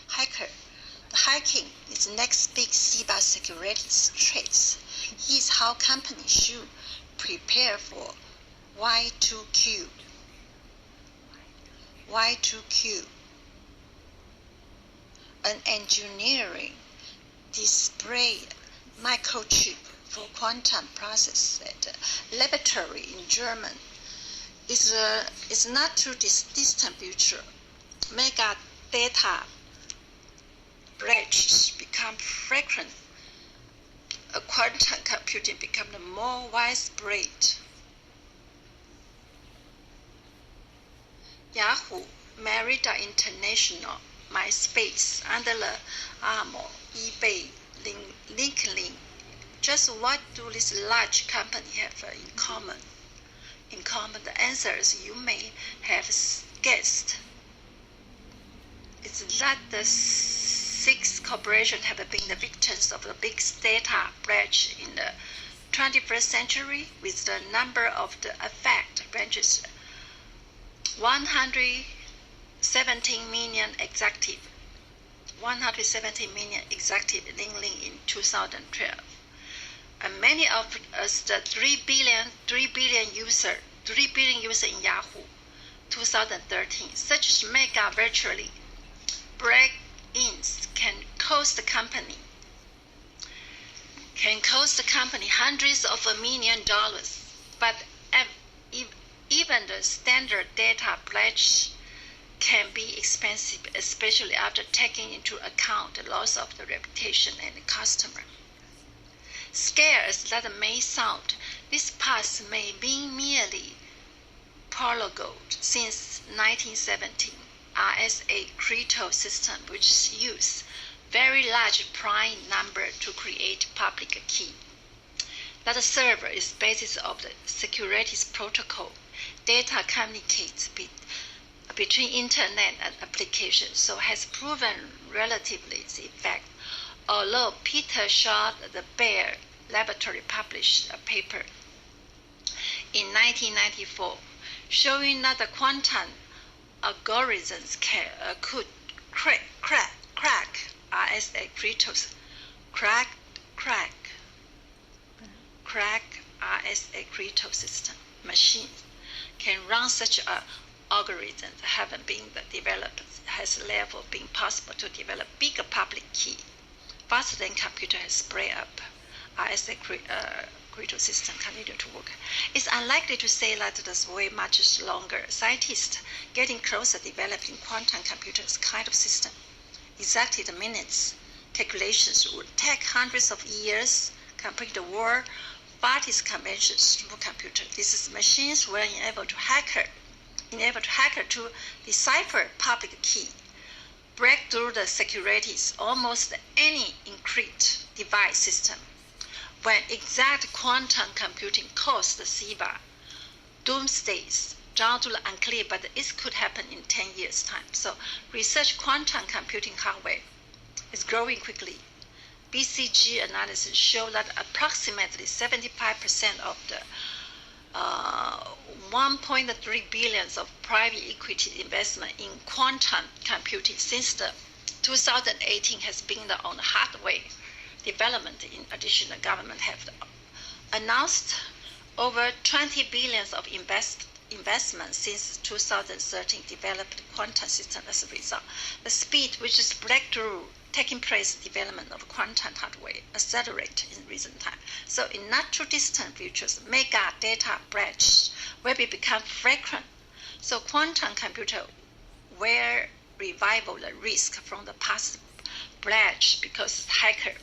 hacker. The hacking is the next big cyber security threat. Here's how companies should prepare for Y2Q. Y2Q, an engineering display microchip for quantum process at a laboratory in Germany. It's not too distant future. Mega data breaches become frequent. Quantum computing becomes more widespread. Yahoo, Merida International, MySpace, Under Armour, eBay, LinkedIn. Just what do these large companies have in common? The answers you may have guessed is that the 6 corporations have been the victims of the big data breach in the 21st century, with the number of the affected ranges 117 million executive linking in 2012. And many of us, the 3 billion users in Yahoo 2013, such mega virtually break-ins can cost the company hundreds of $1 million. But even the standard data breach can be expensive, especially after taking into account the loss of the reputation and the customer. Scary as that may sound, this path may be merely prologue. Since 1917, RSA crypto system, which use very large prime number to create public key. That server is basis of the securities protocol. Data communicates between internet and applications, so has proven relatively effective. Although Peter Shaw, the Bayer Laboratory, published a paper in 1994 showing that the quantum algorithms could crack RSA RSA crypto system. Machines can run such an algorithm haven't been developed, has therefore been possible to develop bigger public key faster than computer has spread up. RSA crypto system continue to work. It's unlikely to say that this way much longer. Scientists getting closer developing quantum computers kind of system. Exactly the minutes calculations would take hundreds of years. Complete the world fastest conventional supercomputer. These machines were enabled to hacker to decipher public key, break through the securities almost any encrypted device system. When exact quantum computing caused the cyber doomsdays, down to the unclear, but it could happen in 10 years' time. So research quantum computing hardware is growing quickly. BCG analysis show that approximately 75% of the 1.3 billion of private equity investment in quantum computing since the 2018 has been on hardware development. In addition, the government have announced over 20 billion of investment since 2013 developed quantum system. As a result, the speed which is breakthrough taking place development of quantum hardware accelerate in recent time. So in not too distant futures, mega data breach will become frequent. So quantum computer will revival the risk from the past breach because hacker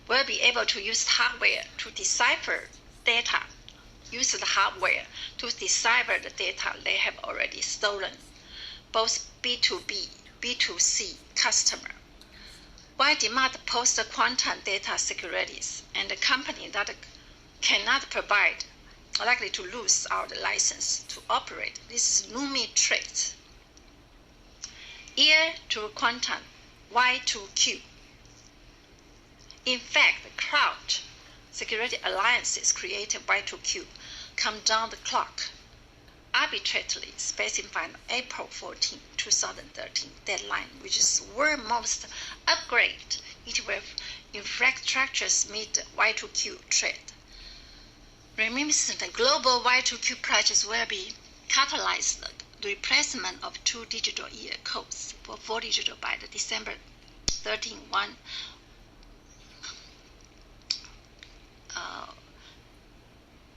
will be able to use hardware to decipher data, use the hardware to decipher the data they have already stolen, both B2B, B2C customer. Why demand post-quantum data securities, and the company that cannot provide are likely to lose out the license to operate. This is looming threat. Ear to quantum, Y2Q. In fact, the cloud security alliances created Y2Q come down the clock, arbitrarily specified April 14, 2013 deadline, which is where most upgrade network infrastructures meet Y2Q trend. Reminiscent global Y2Q projects will be catalyzed the replacement of 2 digital year codes for 4 digital by the December 13 one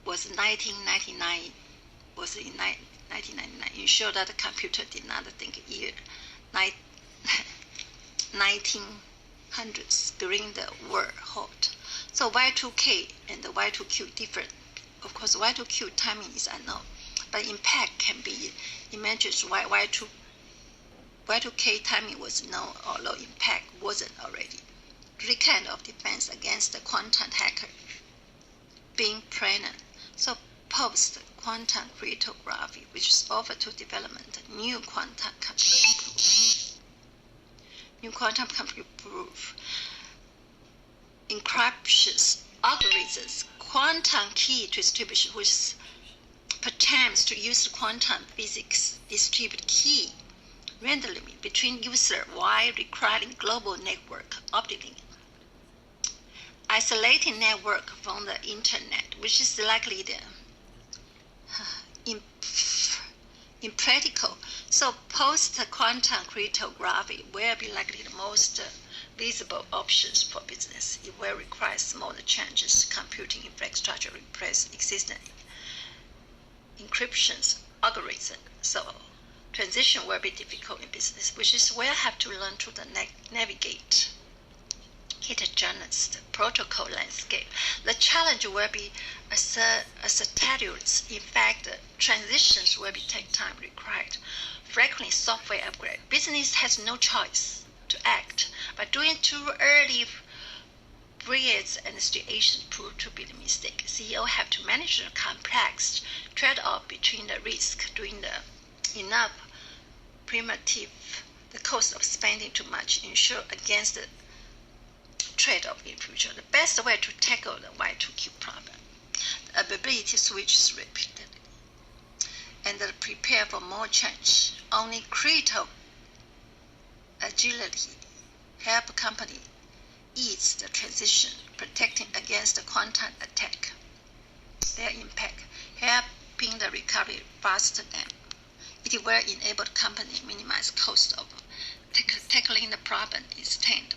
was 1999 was in 1999. Ensure that the computer did not think year 1900s during the war halt. So Y2K and the Y2Q different. Of course, Y2Q timing is unknown, but impact can be imagined why Y2K timing was known, although impact wasn't already. The kind of defense against the quantum hacker being present. So post-quantum cryptography, which is offered to development new quantum computing proof. New quantum computing proof, encryption algorithms, quantum key distribution, which pertains to use quantum physics distribute key randomly between users while requiring global network operating. Isolating network from the internet, which is likely the impractical. So post-quantum cryptography will be likely the most visible options for business. It will require smaller changes. Computing infrastructure replace existing encryption algorithm. So transition will be difficult in business, which is we'll have to learn to navigate heterogeneous protocol landscape. The challenge will be assertiveness. In fact, transitions will take time required. Frequently software upgrade. Business has no choice to act, but doing too early breeds and situations prove to be the mistake. CEO have to manage the complex trade-off between the risk doing the enough primitive, the cost of spending too much, ensure against the trade-off in future. The best way to tackle the Y2Q problem, the ability to switch repeatedly, and prepare for more change. Only critical agility help company ease the transition, protecting against the quantum attack. Their impact, helping the recovery faster than it will enable the company minimize cost of tackling the problem instead.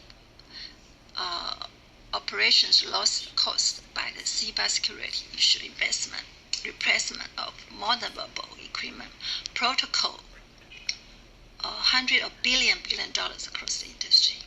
Operations loss caused by the cybersecurity issue, investment, replacement of vulnerable equipment, protocol, $100 billion across the industry.